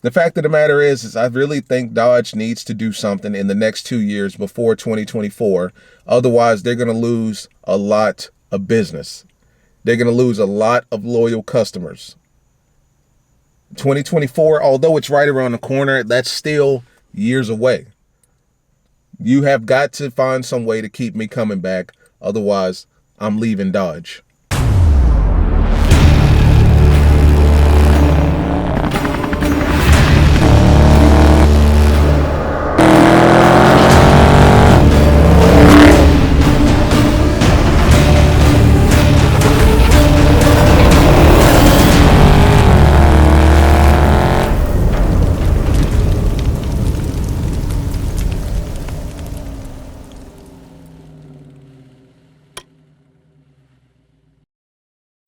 The fact of the matter is I really think Dodge needs to do something in the next 2 years before 2024. Otherwise, they're going to lose a lot of business. They're going to lose a lot of loyal customers. 2024, although it's right around the corner, that's still years away. You have got to find some way to keep me coming back. Otherwise, I'm leaving Dodge.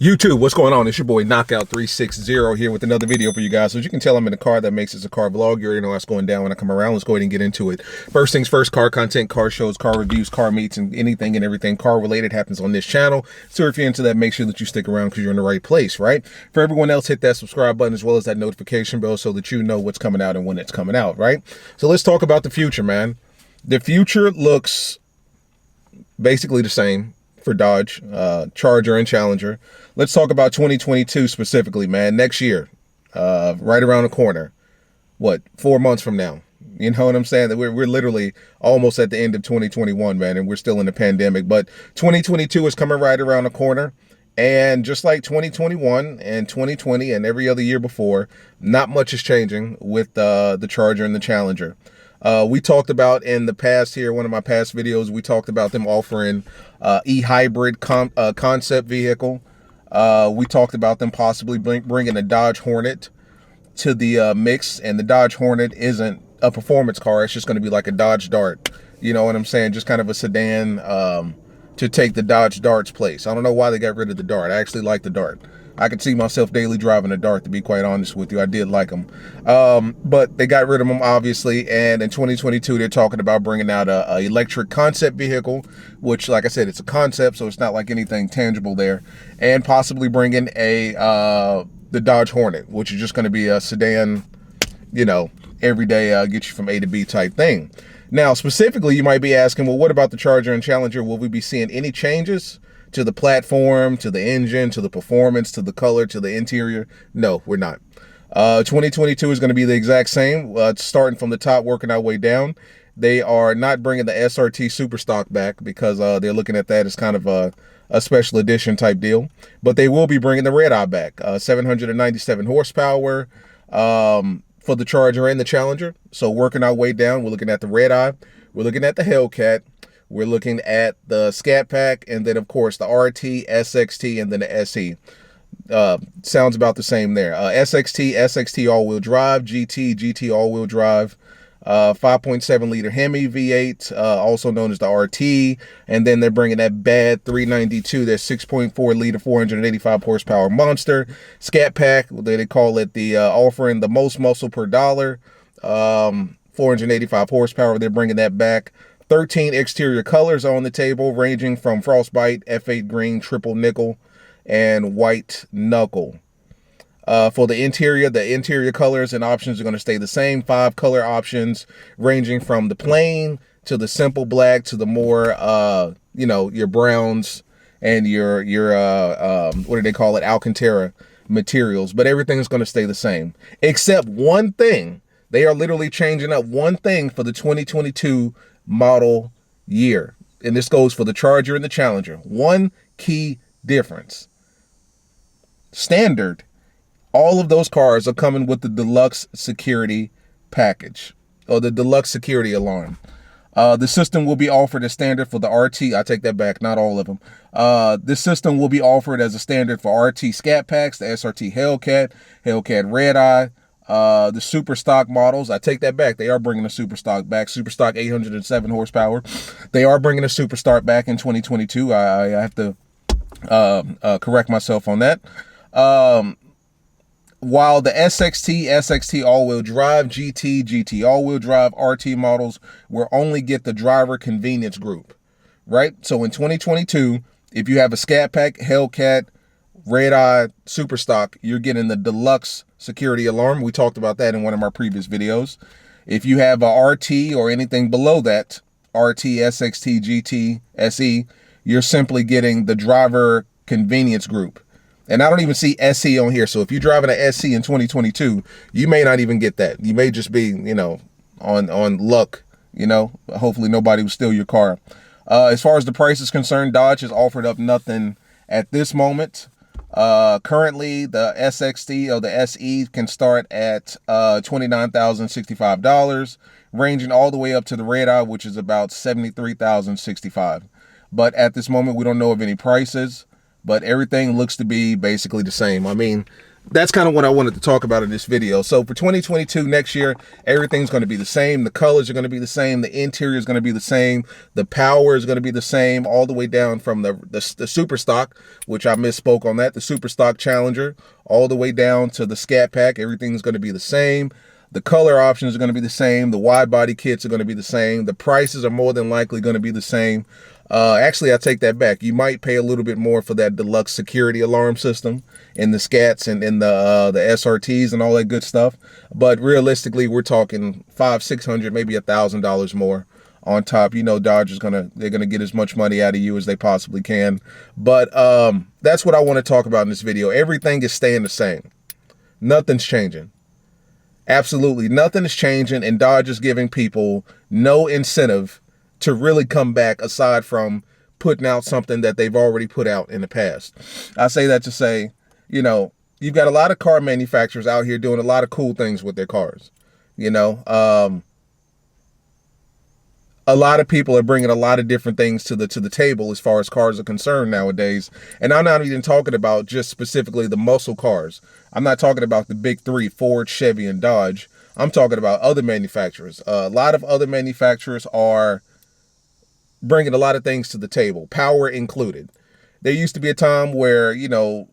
YouTube, what's going on? It's your boy Knockout360 here with another video for you guys. So as you can tell, I'm in a car. That makes it a car vlog. You already know what's going down when I come around. Let's go ahead and get into it. First things first, car content, car shows, car reviews, car meets, and anything and everything car related happens on this channel. So if you're into that, make sure that you stick around because you're in the right place, right? For everyone else, hit that subscribe button as well as that notification bell so that you know what's coming out and when it's coming out, right? So let's talk about the future, man. The future looks basically the same for Dodge, Charger, and Challenger. Let's talk about 2022 specifically, man. Next year, right around the corner. What, 4 months from now? You know what I'm saying? That we're literally almost at the end of 2021, man, and we're still in the pandemic. But 2022 is coming right around the corner. And just like 2021 and 2020 and every other year before, not much is changing with the Charger and the Challenger. We talked about in the past here, one of my past videos, we talked about them offering e-hybrid concept vehicle. We talked about them possibly bringing a Dodge Hornet to the mix, and the Dodge Hornet isn't a performance car. It's just going to be like a Dodge Dart. You know what I'm saying? Just kind of a sedan to take the Dodge Dart's place. I don't know why they got rid of the Dart. I actually like the Dart. I could see myself daily driving a Dart, to be quite honest with you. I did like them. But they got rid of them, obviously. And in 2022, they're talking about bringing out a electric concept vehicle, which, like I said, it's a concept, so it's not like anything tangible there. And possibly bringing the Dodge Hornet, which is just going to be a sedan, you know, everyday get you from A to B type thing. Now, specifically, you might be asking, well, what about the Charger and Challenger? Will we be seeing any changes to the platform, to the engine, to the performance, to the color, to the interior? No, we're not. 2022 is going to be the exact same, starting from the top, working our way down. They are not bringing the SRT Superstock back because they're looking at that as kind of a special edition type deal. But they will be bringing the Red Eye back, 797 horsepower for the Charger and the Challenger. So working our way down, we're looking at the Red Eye, we're looking at the Hellcat, we're looking at the Scat Pack, and then, of course, the RT, SXT, and then the SE. Sounds about the same there. SXT all-wheel drive, GT all-wheel drive, 5.7 liter Hemi V8, also known as the RT, and then they're bringing that bad 392, that 6.4 liter, 485 horsepower monster. Scat Pack, they call it the offering the most muscle per dollar, 485 horsepower. They're bringing that back. 13 exterior colors on the table, ranging from Frostbite, F8 green, triple nickel, and white knuckle. For the interior colors and options are going to stay the same. 5 color options, ranging from the plain to the simple black to the more, you know, your browns and your what do they call it, Alcantara materials. But everything is going to stay the same, except one thing. They are literally changing up one thing for the 2022 model year, and this goes for the Charger and the Challenger. One key difference: standard, all of those cars are coming with the deluxe security package, or the deluxe security alarm. The system will be offered as standard for the RT. I take that back, not all of them. This system will be offered as a standard for RT Scat Packs, the SRT Hellcat, Hellcat Red Eye, the super stock models. I take that back. They are bringing a super stock back. Super stock 807 horsepower. They are bringing a super stock back in 2022. I have to correct myself on that. While the SXT all-wheel drive, GT all-wheel drive, RT models will only get the driver convenience group, right? So in 2022, if you have a Scat Pack, Hellcat, Red Eye Super Stock, you're getting the deluxe security alarm. We talked about that in one of our previous videos. If you have a RT or anything below that, RT, SXT, GT, SE, you're simply getting the driver convenience group. And I don't even see SE on here. So if you're driving an SE in 2022, you may not even get that. You may just be, you know, on luck, you know. Hopefully nobody will steal your car. As far as the price is concerned, Dodge has offered up nothing at this moment. Currently, the SXT or the SE can start at $29,065, ranging all the way up to the Red Eye, which is about $73,065. But at this moment, we don't know of any prices, but everything looks to be basically the same. I mean, that's kind of what I wanted to talk about in this video. So for 2022, next year, everything's going to be the same. The colors are going to be the same. The interior is going to be the same. The power is going to be the same, all the way down from the Super Stock, which I misspoke on that, the Super Stock Challenger, all the way down to the Scat Pack. Everything's going to be the same. The color options are going to be the same. The wide body kits are going to be the same. The prices are more than likely going to be the same. Actually, I take that back. You might pay a little bit more for that deluxe security alarm system and the scats and the SRTs and all that good stuff. But realistically, we're talking $500, $600, maybe $1,000 more on top. You know, Dodge is they're gonna get as much money out of you as they possibly can. But that's what I want to talk about in this video. Everything is staying the same. Nothing's changing. Absolutely nothing is changing, and Dodge is giving people no incentive to really come back aside from putting out something that they've already put out in the past. I say that to say, you know, you've got a lot of car manufacturers out here doing a lot of cool things with their cars. You know, a lot of people are bringing a lot of different things to the table as far as cars are concerned nowadays. And I'm not even talking about just specifically the muscle cars. I'm not talking about the big three, Ford, Chevy, and Dodge. I'm talking about other manufacturers. A lot of other manufacturers are bringing a lot of things to the table, power included. There used to be a time where, you know,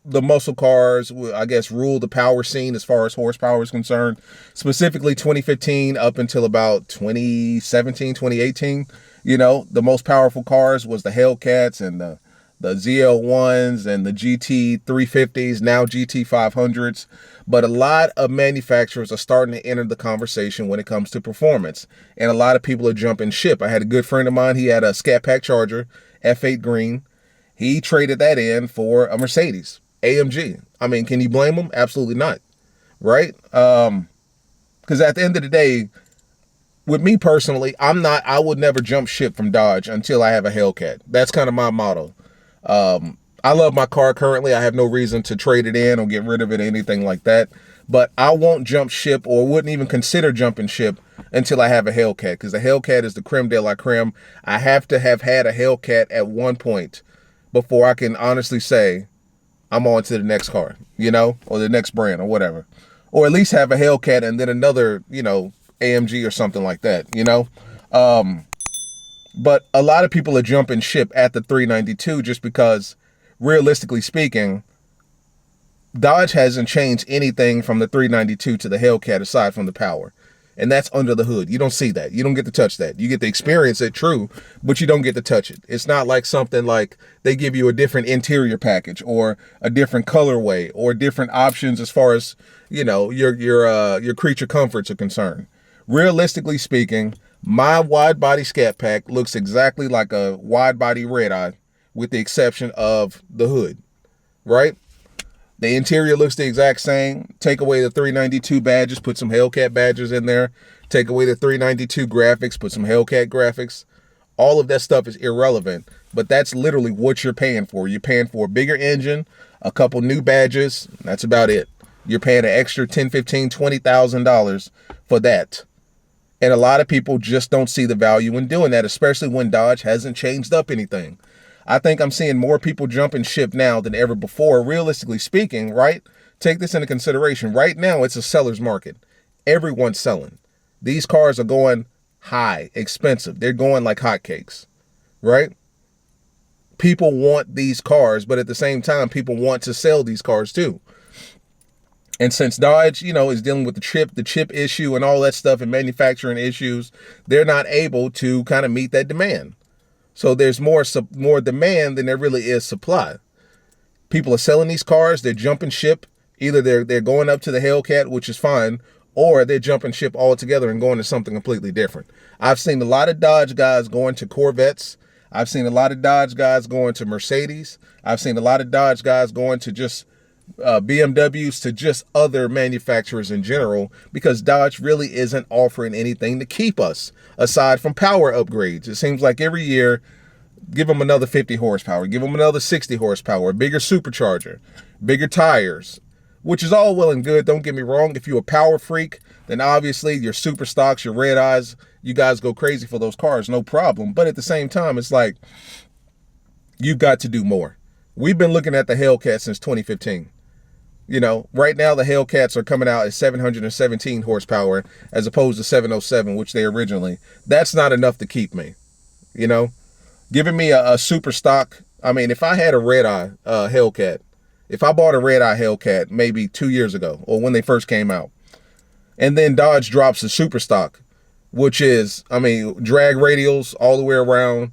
the muscle cars, I guess, ruled the power scene as far as horsepower is concerned. Specifically 2015 up until about 2017, 2018. You know, the most powerful cars was the Hellcats and the ZL1s and the GT350s, now GT500s. But a lot of manufacturers are starting to enter the conversation when it comes to performance. And a lot of people are jumping ship. I had a good friend of mine. He had a Scat Pack Charger, F8 green. He traded that in for a Mercedes AMG. I mean, can you blame him? Absolutely not. Right? Because at the end of the day, with me personally, I would never jump ship from Dodge until I have a Hellcat. That's kind of my motto. I love my car currently. I have no reason to trade it in or get rid of it or anything like that. But I won't jump ship or wouldn't even consider jumping ship until I have a Hellcat, because the Hellcat is the creme de la creme. I have to have had a Hellcat at one point before I can honestly say I'm on to the next car, you know, or the next brand or whatever. Or at least have a Hellcat and then another, you know, AMG or something like that, you know. But a lot of people are jumping ship at the 392 just because, realistically speaking, Dodge hasn't changed anything from the 392 to the Hellcat aside from the power. And that's under the hood. You don't see that. You don't get to touch that. You get to experience it, true, but you don't get to touch it. It's not like something like they give you a different interior package or a different colorway or different options as far as, you know, your creature comforts are concerned. Realistically speaking, my wide body Scat Pack looks exactly like a wide body Red Eye, with the exception of the hood, right? The interior looks the exact same. Take away the 392 badges, put some Hellcat badges in there. Take away the 392 graphics, put some Hellcat graphics. All of that stuff is irrelevant, but that's literally what you're paying for. You're paying for a bigger engine, a couple new badges. That's about it. You're paying an extra $10,000, $15,000, $20,000 for that. And a lot of people just don't see the value in doing that, especially when Dodge hasn't changed up anything. I think I'm seeing more people jumping ship now than ever before, realistically speaking, right? Take this into consideration. Right now, it's a seller's market. Everyone's selling. These cars are going high, expensive. They're going like hotcakes, right? People want these cars, but at the same time, people want to sell these cars too. And since Dodge, you know, is dealing with the chip issue and all that stuff and manufacturing issues, they're not able to kind of meet that demand. So there's more demand than there really is supply. People are selling these cars. They're jumping ship. Either they're going up to the Hellcat, which is fine, or they're jumping ship altogether and going to something completely different. I've seen a lot of Dodge guys going to Corvettes. I've seen a lot of Dodge guys going to Mercedes. I've seen a lot of Dodge guys going to just BMWs, to just other manufacturers in general, because Dodge really isn't offering anything to keep us aside from power upgrades. It seems like every year, give them another 50 horsepower, give them another 60 horsepower, a bigger supercharger, bigger tires, which is all well and good. Don't get me wrong. If you're a power freak, then obviously your super stocks, your red eyes, you guys go crazy for those cars, no problem. But at the same time, it's like, you've got to do more. We've been looking at the Hellcat since 2015. You know, right now the Hellcats are coming out at 717 horsepower as opposed to 707, which they originally. That's not enough to keep me. You know, giving me a super stock. I mean, if I had a red eye Hellcat, if I bought a red eye Hellcat maybe 2 years ago, or when they first came out, and then Dodge drops the super stock, which is, I mean, drag radials all the way around,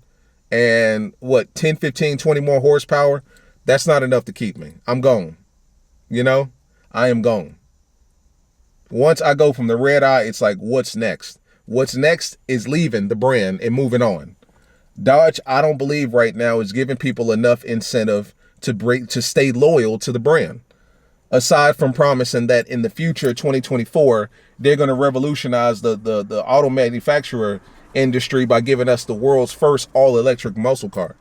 and what, 10, 15, 20 more horsepower, that's not enough to keep me. I'm gone. You know, I am gone. Once I go from the red eye, it's like, what's next? What's next is leaving the brand and moving on. Dodge, I don't believe right now, is giving people enough incentive to stay loyal to the brand. Aside from promising that in the future, 2024, they're going to revolutionize the auto manufacturer industry by giving us the world's first all-electric muscle car.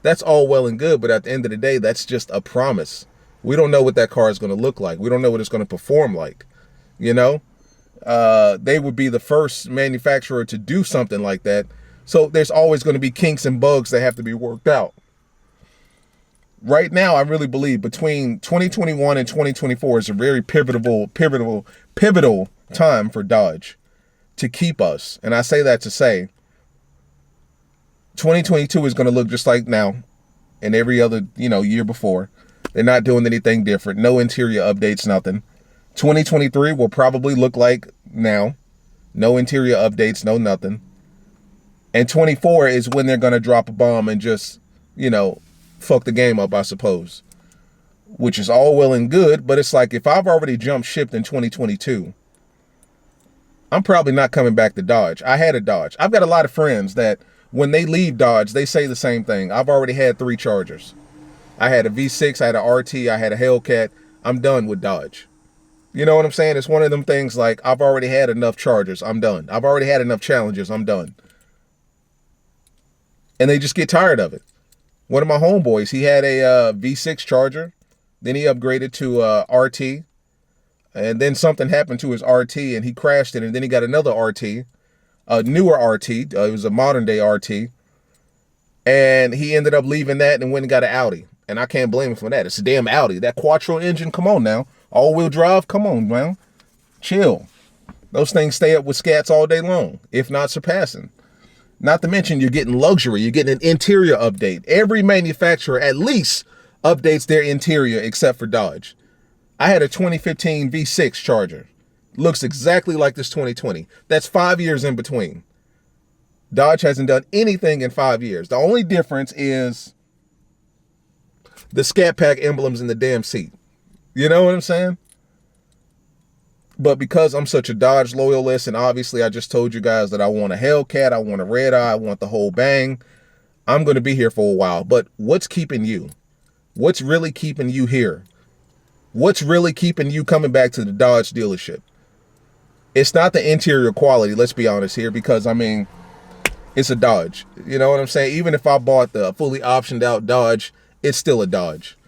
That's all well and good, but at the end of the day, that's just a promise. We don't know what that car is going to look like. We don't know what it's going to perform like. You know, they would be the first manufacturer to do something like that. So there's always going to be kinks and bugs that have to be worked out. Right now, I really believe between 2021 and 2024 is a very pivotal time for Dodge to keep us. And I say that to say 2022 is going to look just like now and every other, year before. They're not doing anything different. No interior updates, nothing. 2023 will probably look like now. No interior updates, no nothing. And 24 is when they're going to drop a bomb and just, fuck the game up, I suppose. Which is all well and good, but it's like, if I've already jumped ship in 2022, I'm probably not coming back to Dodge. I had a Dodge. I've got a lot of friends that when they leave Dodge, they say the same thing. I've already had 3 Chargers. I had a V6, I had a RT, I had a Hellcat. I'm done with Dodge. You know what I'm saying? It's one of them things like, I've already had enough Chargers, I'm done. I've already had enough Challengers, I'm done. And they just get tired of it. One of my homeboys, he had a V6 Charger. Then he upgraded to RT. And then something happened to his RT and he crashed it. And then he got another RT, a newer RT. It was a modern day RT. And he ended up leaving that and went and got an Audi. And I can't blame him for that. It's a damn Audi. That Quattro engine, come on now. All-wheel drive, come on, man. Chill. Those things stay up with scats all day long, if not surpassing. Not to mention you're getting luxury. You're getting an interior update. Every manufacturer at least updates their interior except for Dodge. I had a 2015 V6 Charger. Looks exactly like this 2020. That's 5 years in between. Dodge hasn't done anything in 5 years. The only difference is the Scat Pack emblems in the damn seat. You know what I'm saying? But because I'm such a Dodge loyalist, and obviously I just told you guys that I want a Hellcat, I want a red eye, I want the whole bang, I'm going to be here for a while. But what's keeping you? What's really keeping you here? What's really keeping you coming back to the Dodge dealership? It's not the interior quality, let's be honest here, because, I mean, it's a Dodge. You know what I'm saying? Even if I bought the fully optioned out Dodge, it's still a Dodge.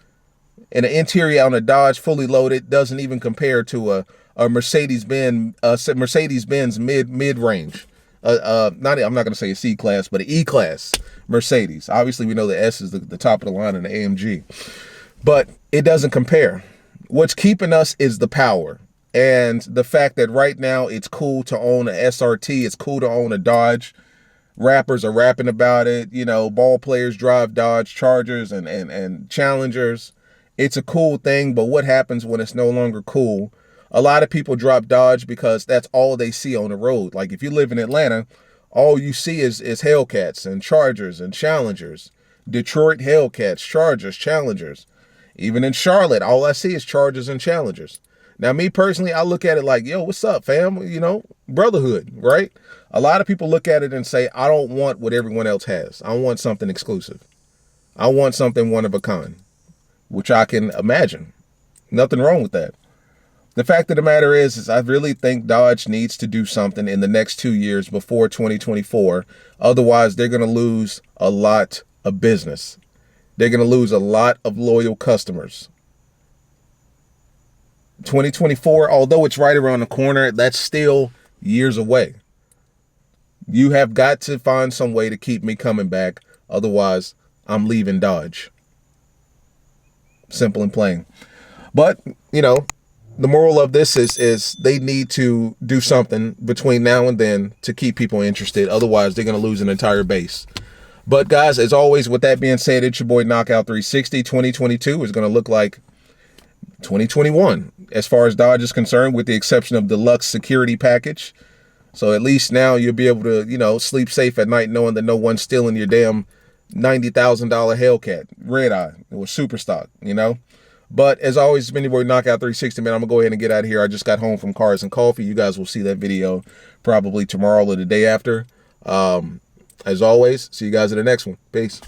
And the interior on a Dodge fully loaded doesn't even compare to a Mercedes-Benz mid-range. I'm not going to say a C-Class, but an E-Class Mercedes. Obviously, we know the S is the top of the line in the AMG. But it doesn't compare. What's keeping us is the power. And the fact that right now it's cool to own a SRT. It's cool to own a Dodge. Rappers are rapping about it. Ball players drive Dodge Chargers and Challengers. It's a cool thing, but what happens when it's no longer cool? A lot of people drop Dodge because that's all they see on the road. Like if you live in Atlanta, all you see is Hellcats and Chargers and Challengers. Detroit Hellcats, Chargers, Challengers. Even in Charlotte, all I see is Chargers and Challengers. Now, me personally, I look at it like, yo, what's up, fam? You know, brotherhood, right? A lot of people look at it and say, I don't want what everyone else has. I want something exclusive. I want something one of a kind, which I can imagine. Nothing wrong with that. The fact of the matter is I really think Dodge needs to do something in the next 2 years before 2024. Otherwise, they're going to lose a lot of business. They're going to lose a lot of loyal customers. 2024, although it's right around the corner, that's still years away. You have got to find some way to keep me coming back. Otherwise, I'm leaving Dodge. Simple and plain. But, you know, the moral of this is they need to do something between now and then to keep people interested. Otherwise, they're going to lose an entire base. But, guys, as always, with that being said, it's your boy Knockout 360. 2022 is going to look like 2021 as far as Dodge is concerned, with the exception of deluxe security package. So at least now you'll be able to, you know, sleep safe at night knowing that no one's stealing your damn $90,000 Hellcat, red eye, or super stock, you know. But as always, it's been your boy Knockout 360, man. I'm going to go ahead and get out of here. I just got home from Cars and Coffee. You guys will see that video probably tomorrow or the day after. As always, see you guys in the next one. Peace.